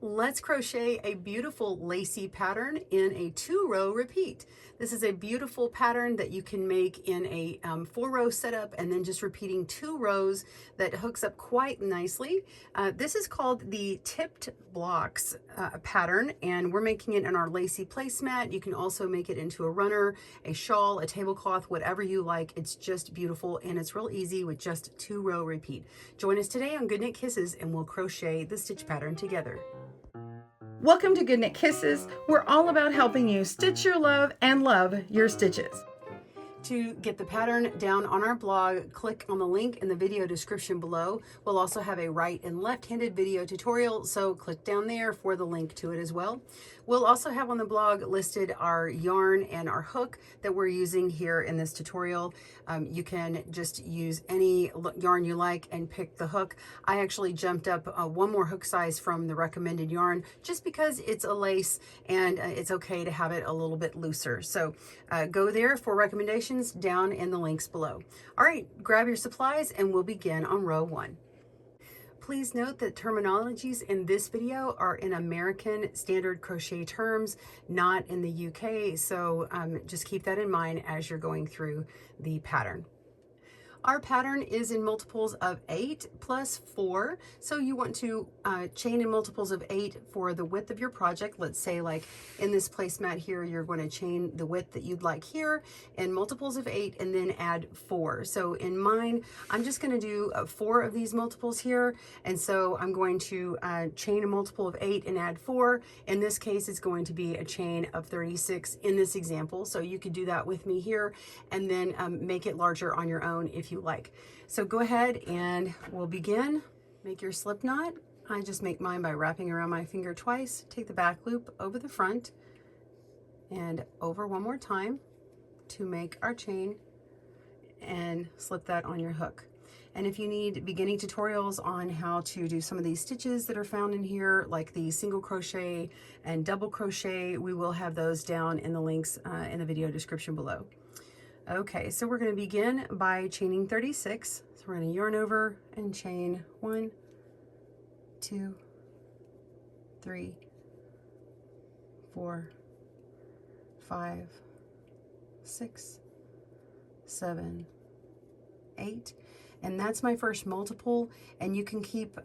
Let's crochet a beautiful lacy pattern in a 2-row repeat. This is a beautiful pattern that you can make in a 4-row setup and then just repeating 2 rows that hooks up quite nicely. This is called the tipped blocks pattern, and we're making it in our lacy placemat. You can also make it into a runner, a shawl, a tablecloth, whatever you like. It's just beautiful and it's real easy with just 2-row repeat. Join us today on GoodKnit Kisses and we'll crochet the stitch pattern together. Welcome to GoodKnit Kisses. We're all about helping you stitch your love and love your stitches. To get the pattern down on our blog, click on the link in the video description below. We'll also have a right and left-handed video tutorial, so click down there for the link to it as well. We'll also have on the blog listed our yarn and our hook that we're using here in this tutorial. You can just use any yarn you like and pick the hook. I actually jumped up one more hook size from the recommended yarn just because it's a lace and it's okay to have it a little bit looser. So go there for recommendations down in the links below. All right, grab your supplies and we'll begin on row 1. Please note that terminologies in this video are in American Standard Crochet terms, not in the UK, so just keep that in mind as you're going through the pattern. Our pattern is in multiples of 8 plus 4, so you want to chain in multiples of 8 for the width of your project. Let's say like in this placemat here, you're going to chain the width that you'd like here in multiples of 8 and then add 4. So in mine, I'm just going to do 4 of these multiples here, and so I'm going to chain a multiple of 8 and add 4. In this case, it's going to be a chain of 36 in this example, so you could do that with me here and then make it larger on your own if you like. So go ahead and we'll begin. Make your slip knot. I just make mine by wrapping around my finger twice. Take the back loop over the front and over one more time to make our chain and slip that on your hook. And if you need beginning tutorials on how to do some of these stitches that are found in here, like the single crochet and double crochet, we will have those down in the links in the video description below. Okay, so we're going to begin by chaining 36. So we're going to yarn over and chain 1, 2, 3, 4, 5, 6, 7, 8. And that's my first multiple, and you can keep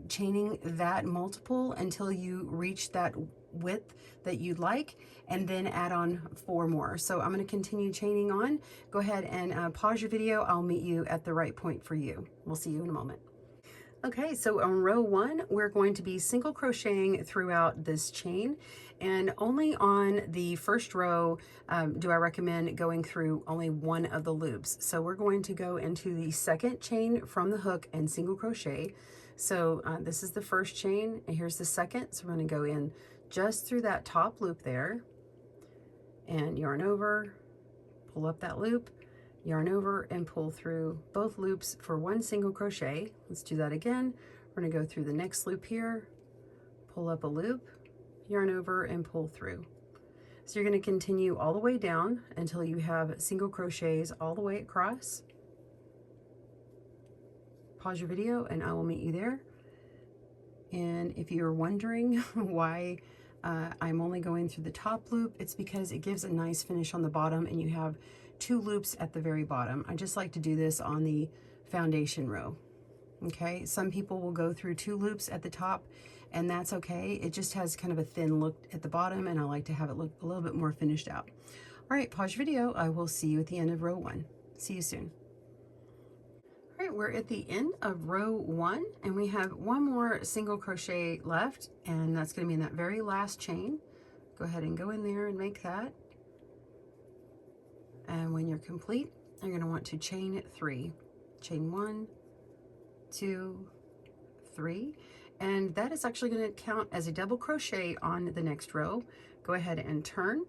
chaining that multiple until you reach that width that you'd like, and then add on 4 more. So I'm going to continue chaining on. Go ahead and pause your video. I'll meet you at the right point for you. We'll see you in a moment. Okay, so on row 1, we're going to be single crocheting throughout this chain, and only on the first row do I recommend going through only one of the loops. So we're going to go into the second chain from the hook and single crochet. So this is the first chain, and here's the second. So we're going to go in just through that top loop there, and yarn over, pull up that loop, yarn over and pull through both loops for 1 single crochet. Let's do that again. We're going to go through the next loop here, pull up a loop, yarn over and pull through. So you're going to continue all the way down until you have single crochets all the way across. Pause your video and I will meet you there. And if you're wondering why I'm only going through the top loop, it's because it gives a nice finish on the bottom and you have 2 loops at the very bottom. I just like to do this on the foundation row. Okay, some people will go through 2 loops at the top, and that's okay. It just has kind of a thin look at the bottom, and I like to have it look a little bit more finished out. All right, pause your video. I will see you at the end of row 1. See you soon. All right, we're at the end of row 1, and we have 1 more single crochet left, and that's going to be in that very last chain. Go ahead and go in there and make that. And when you're complete, you're going to want to chain 3. Chain 1, 2, 3, and that is actually going to count as a double crochet on the next row. Go ahead and turn,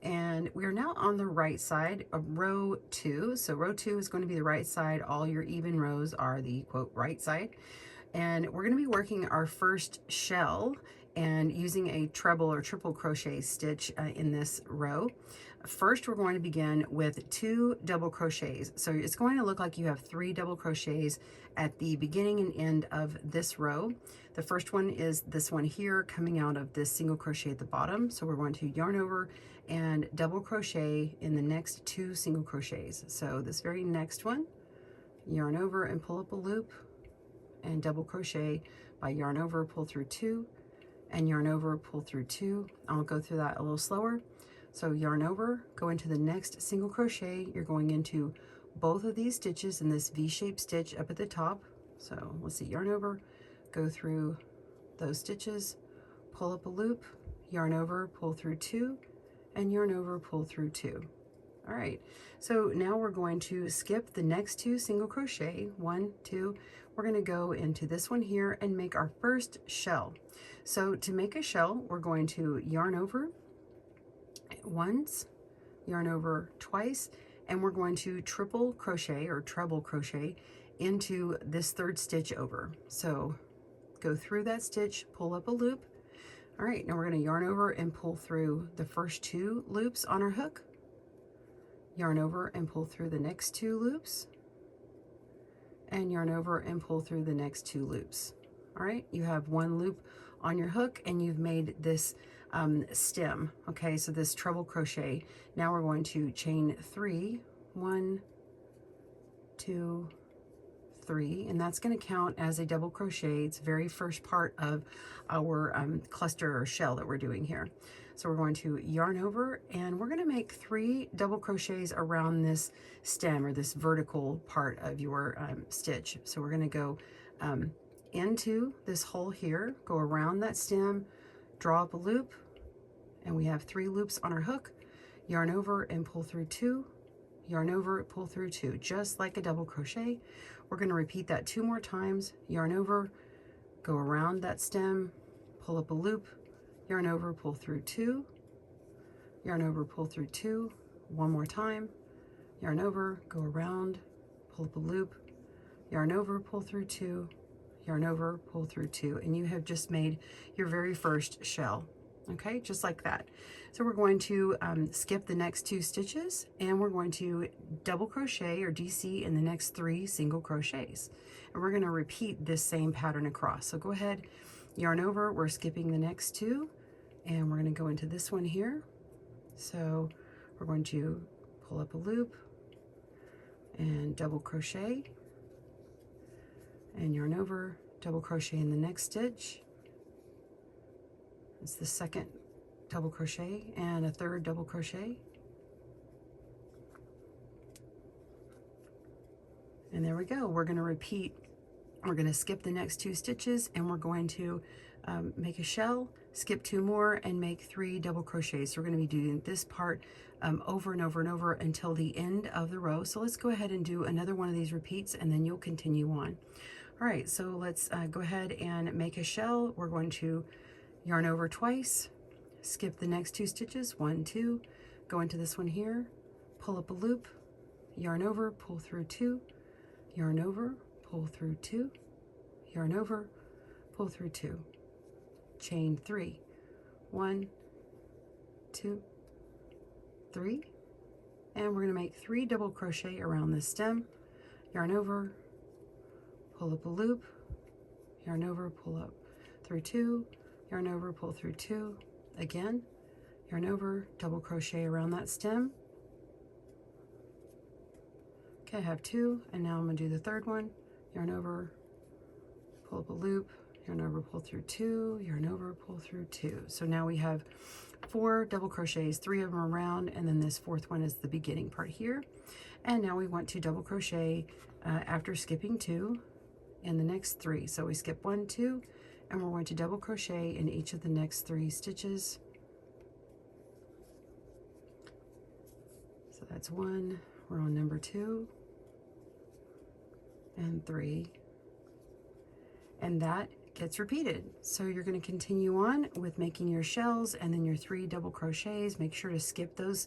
and we are now on the right side of row 2. So row 2 is going to be the right side. All your even rows are the quote right side, and we're going to be working our first shell and using a treble or triple crochet stitch in this row. First, we're going to begin with 2 double crochets. So it's going to look like you have 3 double crochets at the beginning and end of this row. The first one is this one here coming out of this single crochet at the bottom. So we're going to yarn over and double crochet in the next 2 single crochets. So this very next one, yarn over and pull up a loop and double crochet by yarn over, pull through 2, and yarn over, pull through 2. I'll go through that a little slower. So yarn over, go into the next single crochet. You're going into both of these stitches in this V-shaped stitch up at the top. So let's see, yarn over, go through those stitches, pull up a loop, yarn over, pull through 2, and yarn over, pull through 2. All right, so now we're going to skip the next 2 single crochet, 1, 2. We're going to go into this one here and make our first shell. So to make a shell, we're going to yarn over once, yarn over twice, and we're going to triple crochet or treble crochet into this 3rd stitch over. So go through that stitch, pull up a loop. All right, now we're going to yarn over and pull through the first 2 loops on our hook, yarn over and pull through the next 2 loops, and yarn over and pull through the next 2 loops. All right, you have 1 loop on your hook and you've made this stem. Okay, so this treble crochet. Now we're going to chain 3, 1, 2, 3, and that's going to count as a double crochet. It's the very first part of our cluster or shell that we're doing here. So we're going to yarn over and we're going to make 3 double crochets around this stem or this vertical part of your stitch. So we're going to go into this hole here, go around that stem, draw up a loop, and we have 3 loops on our hook, yarn over and pull through 2, yarn over, pull through 2, just like a double crochet. We're going to repeat that 2 more times, yarn over, go around that stem, pull up a loop, yarn over, pull through 2, yarn over, pull through 2, 1 more time, yarn over, go around, pull up a loop, yarn over, pull through 2, yarn over, pull through 2, and you have just made your very first shell. Okay, just like that. So we're going to skip the next 2 stitches and we're going to double crochet or DC in the next 3 single crochets. And we're going to repeat this same pattern across. So go ahead, yarn over, we're skipping the next 2 and we're going to go into this one here. So we're going to pull up a loop and double crochet and yarn over, double crochet in the next stitch. It's the 2nd double crochet and a 3rd double crochet. And there we go. We're going to repeat. We're going to skip the next 2 stitches and we're going to make a shell, skip 2 more and make 3 double crochets. So we're going to be doing this part over and over and over until the end of the row. So let's go ahead and do another one of these repeats and then you'll continue on. All right, so let's go ahead and make a shell. We're going to yarn over twice, skip the next 2 stitches, 1, 2, go into this one here, pull up a loop, yarn over, pull through 2, yarn over, pull through 2, yarn over, pull through 2, chain 3, 1, 2, 3, and we're going to make 3 double crochet around this stem, yarn over, pull up a loop, yarn over, pull up through 2, yarn over, pull through 2, again, yarn over, double crochet around that stem. Okay, I have 2, and now I'm going to do the 3rd one, yarn over, pull up a loop, yarn over, pull through 2, yarn over, pull through 2. So now we have 4 double crochets, 3 of them around, and then this 4th one is the beginning part here. And now we want to double crochet after skipping 2 in the next 3. So we skip 1, 2, and we're going to double crochet in each of the next 3 stitches. So that's 1, we're on number 2 and 3, and that gets repeated. So you're going to continue on with making your shells and then your 3 double crochets. Make sure to skip those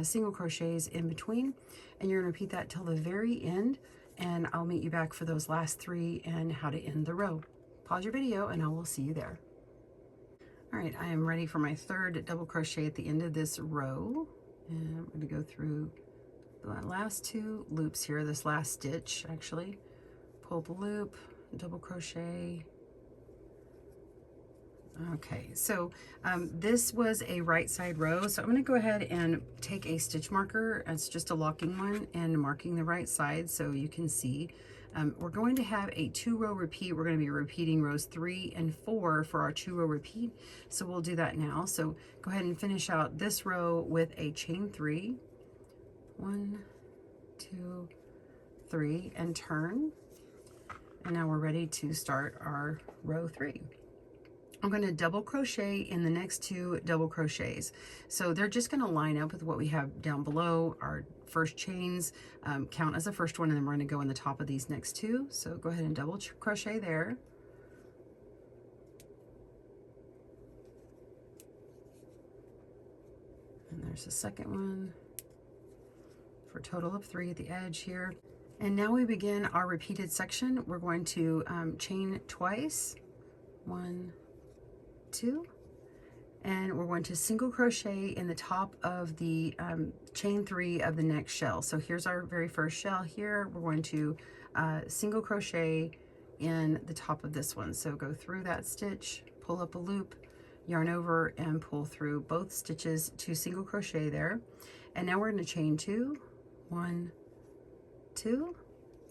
single crochets in between, and you're going to repeat that till the very end. and I'll meet you back for those last 3 and how to end the row. Pause your video and I will see you there. All right, I am ready for my 3rd double crochet at the end of this row, and I'm going to go through the last 2 loops here, this last stitch actually. Pull the loop, double crochet. Okay, so this was a right side row, so I'm going to go ahead and take a stitch marker. It's just a locking one, and marking the right side so you can see. We're going to have a 2-row repeat. We're going to be repeating rows 3 and 4 for our 2-row repeat, so we'll do that now. So go ahead and finish out this row with a chain 3. 1, 2, 3, and turn. And now we're ready to start our row 3. I'm going to double crochet in the next 2 double crochets. So they're just going to line up with what we have down below. Our first chains count as the first one, and then we're going to go in the top of these next 2. So go ahead and double crochet there. And there's the second one for a total of 3 at the edge here. And now we begin our repeated section. We're going to chain twice. 1, 2, and we're going to single crochet in the top of the chain 3 of the next shell. So here's our very first shell here. We're going to single crochet in the top of this one. So go through that stitch, pull up a loop, yarn over, and pull through both stitches to single crochet there. And now we're going to chain 2, 1, 2,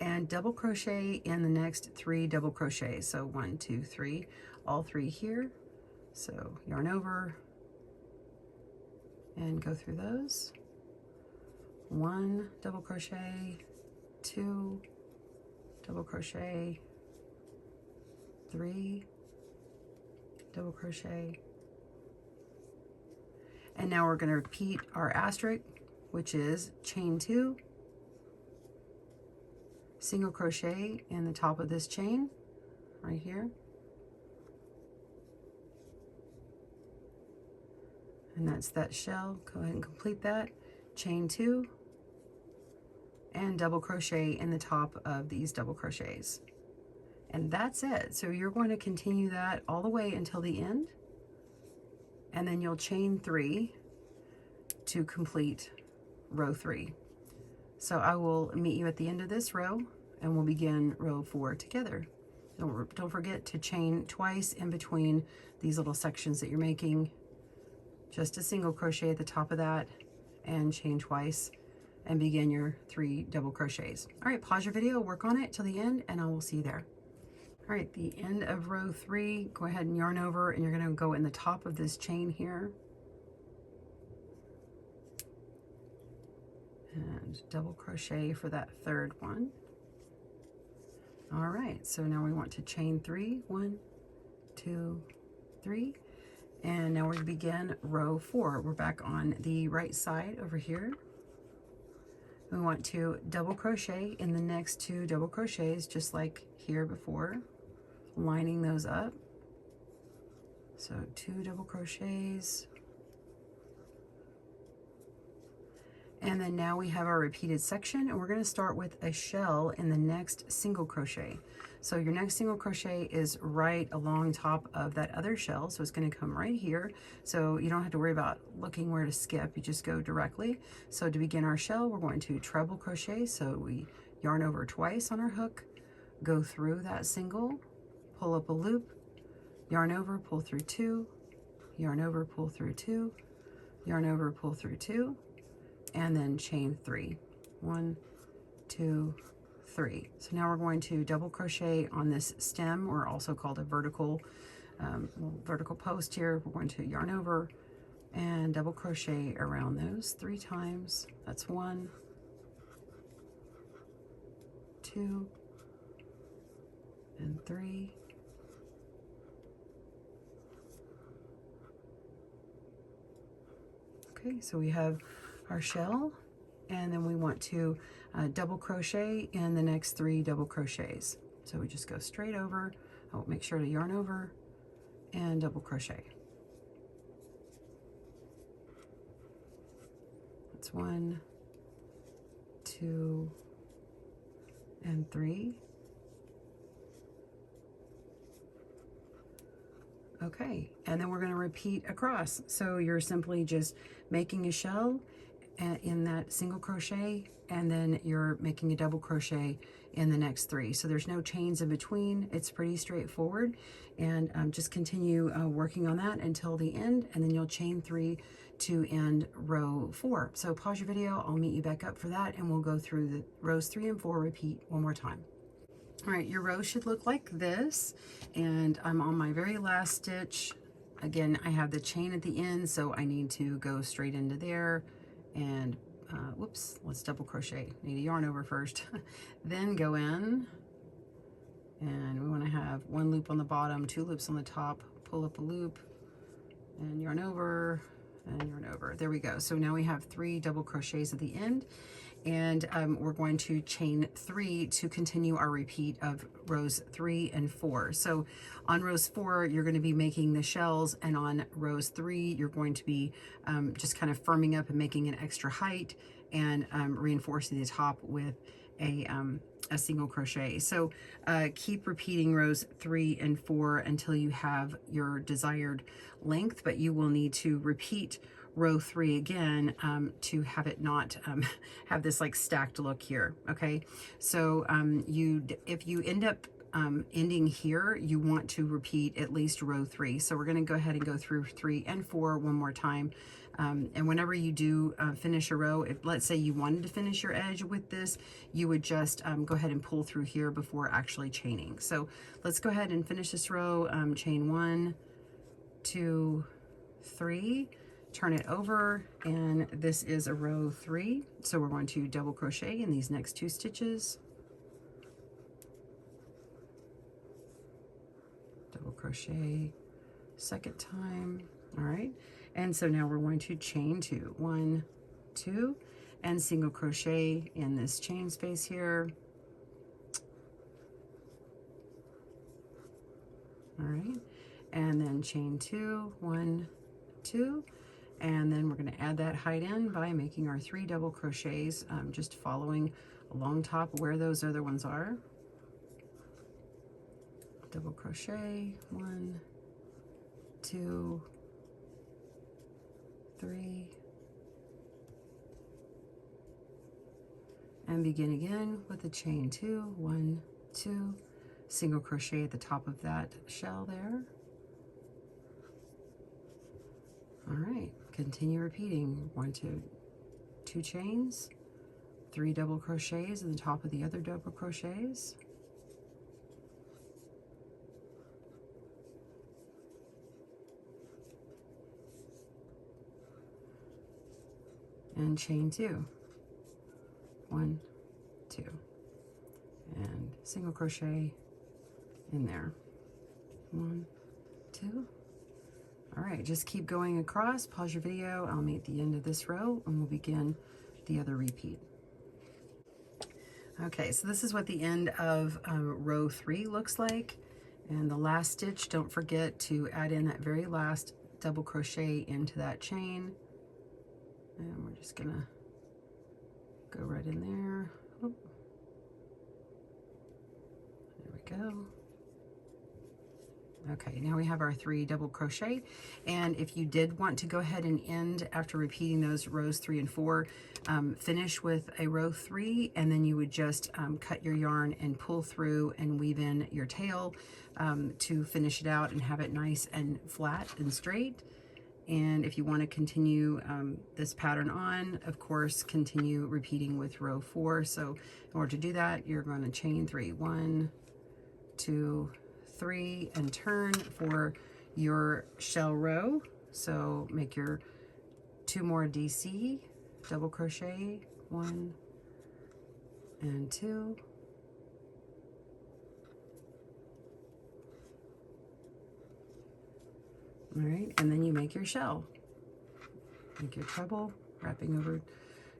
and double crochet in the next 3 double crochets. So 1, 2, 3, all 3 here. So yarn over and go through those. 1 double crochet, 2 double crochet, 3 double crochet. And now we're going to repeat our asterisk, which is chain 2, single crochet in the top of this chain right here. And that's that shell. Go ahead and complete that. Chain 2 and double crochet in the top of these double crochets. And that's it. So you're going to continue that all the way until the end, and then you'll chain 3 to complete row 3. So I will meet you at the end of this row, and we'll begin row 4 together. Don't forget to chain twice in between these little sections that you're making. Just a single crochet at the top of that, and chain twice, and begin your 3 double crochets. All right, pause your video, work on it till the end, and I will see you there. All right, the end of row 3, go ahead and yarn over, and you're going to go in the top of this chain here. And double crochet for that 3rd one. All right, so now we want to chain 3, 1, 2, 3. And now we begin row 4. We're back on the right side over here. We want to double crochet in the next 2 double crochets, just like here before, lining those up. So 2 double crochets. And then now we have our repeated section, and we're going to start with a shell in the next single crochet. So your next single crochet is right along top of that other shell, so it's going to come right here. So you don't have to worry about looking where to skip, you just go directly. So to begin our shell, we're going to treble crochet. So we yarn over twice on our hook, go through that single, pull up a loop, yarn over, pull through 2, yarn over, pull through 2, yarn over, pull through 2, and then chain 3. 1, 2, 3. So now we're going to double crochet on this stem, or also called a vertical post here. We're going to yarn over and double crochet around those 3 times. That's 1, 2, and 3. Okay, so we have our shell, and then we want to double crochet in the next 3 double crochets. So we just go straight over. I'll make sure to yarn over and double crochet. That's 1, 2, and 3. Okay, and then we're going to repeat across. So you're simply just making a shell in that single crochet, and then you're making a double crochet in the next 3. So there's no chains in between. It's pretty straightforward, and just continue working on that until the end, and then you'll chain 3 to end row 4. So pause your video, I'll meet you back up for that, and we'll go through the rows 3 and 4, repeat one more time. All right, your row should look like this, and I'm on my very last stitch. Again, I have the chain at the end, so I need to go straight into there, and whoops, let's double crochet. Need a yarn over first, then go in, and we want to have 1 loop on the bottom, 2 loops on the top, pull up a loop, and yarn over, and yarn over. There we go. So now we have 3 double crochets at the end, and we're going to chain 3 to continue our repeat of rows 3 and 4. So on rows 4, you're going to be making the shells, and on rows 3, you're going to be just kind of firming up and making an extra height, and reinforcing the top with a single crochet. So keep repeating rows 3 and 4 until you have your desired length, but you will need to repeat row 3 again to have it not have this like stacked look here. Okay, so if you end up ending here, you want to repeat at least row 3. So we're going to go ahead and go through 3 and 4 one more time. And whenever you do finish a row, if let's say you wanted to finish your edge with this, you would just go ahead and pull through here before actually chaining. So let's go ahead and finish this row. Chain 1, 2, 3, turn it over, and this is a row 3. So we're going to double crochet in these next 2 stitches. Double crochet second time. All right, and so now we're going to chain 2, 1, 2, and single crochet in this chain space here. All right, and then chain 2, 1, 2, and then we're going to add that height in by making our 3 double crochets, just following along top where those other ones are. Double crochet, 1, 2, 3, and begin again with a chain 2, 1, 2, single crochet at the top of that shell there. All right, continue repeating 1, 2 chains, 3 double crochets at the top of the other double crochets, and chain 2, 1, 2, and single crochet in there, 1, 2. All right, just keep going across. Pause your video. I'll meet the end of this row, and we'll begin the other repeat. Okay, so this is what the end of row 3 looks like, and the last stitch, don't forget to add in that very last double crochet into that chain. And we're just gonna go right in there. Oop. There we go. Okay, now we have our 3 double crochet, and if you did want to go ahead and end after repeating those rows 3 and 4, finish with a row 3, and then you would just cut your yarn and pull through and weave in your tail to finish it out and have it nice and flat and straight. And if you want to continue this pattern on, of course, continue repeating with row 4. So in order to do that, you're going to chain 3, 1, 2, 3, and turn for your shell row. So make your 2 more DC, double crochet, 1 and 2. All right, and then you make your shell. Make your treble, wrapping over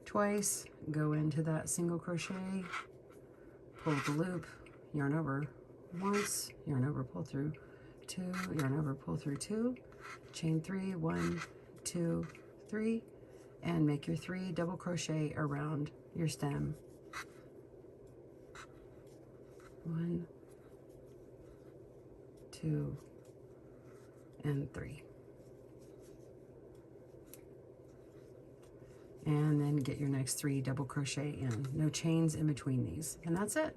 twice, go into that single crochet, pull the loop, yarn over once, yarn over, pull through 2, yarn over, pull through 2, chain 3, 1, 2, 3, and make your 3 double crochet around your stem. 1, 2, and 3. And then get your next 3 double crochet in. No chains in between these. And that's it.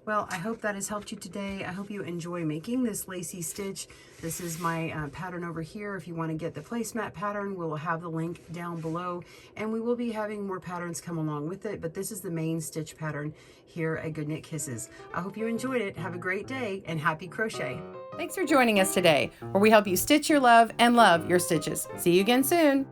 Well, I hope that has helped you today. I hope you enjoy making this lacy stitch. This is my pattern over here. If you want to get the placemat pattern, we'll have the link down below, and we will be having more patterns come along with it, but this is the main stitch pattern here at GoodKnit Kisses. I hope you enjoyed it. Have a great day and happy crochet. Thanks for joining us today, where we help you stitch your love and love your stitches. See you again soon.